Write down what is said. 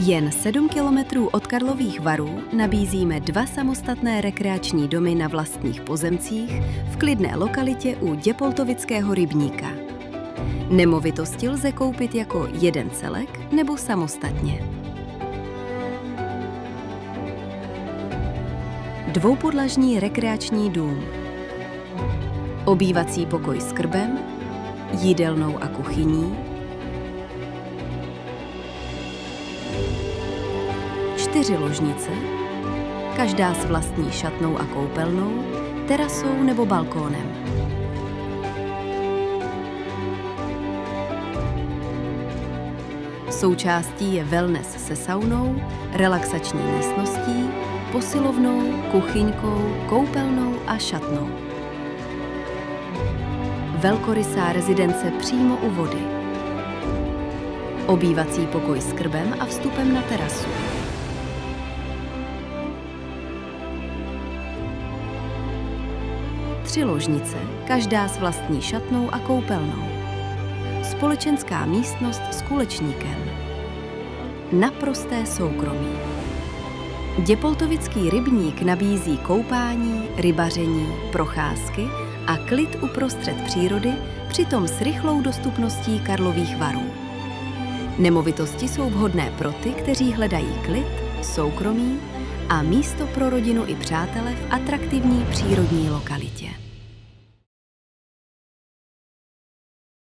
Jen 7 kilometrů od Karlových Varů nabízíme 2 samostatné rekreační domy na vlastních pozemcích v klidné lokalitě u Děpoltovického rybníka. Nemovitosti lze koupit jako jeden celek nebo samostatně. Dvoupodlažní rekreační dům, obývací pokoj s krbem, jídelnou a kuchyní, 4 ložnice, každá s vlastní šatnou a koupelnou, terasou nebo balkónem. Součástí je wellness se saunou, relaxační místností, posilovnou, kuchyňkou, koupelnou a šatnou. Velkorysá rezidence přímo u vody. Obývací pokoj s krbem a vstupem na terasu. Tři ložnice, každá s vlastní šatnou a koupelnou. Společenská místnost s kulečníkem. Naprosté soukromí. Děpoltovický rybník nabízí koupání, rybaření, procházky a klid uprostřed přírody, přitom s rychlou dostupností Karlových Varů. Nemovitosti jsou vhodné pro ty, kteří hledají klid, soukromí a místo pro rodinu i přátele v atraktivní přírodní lokalitě.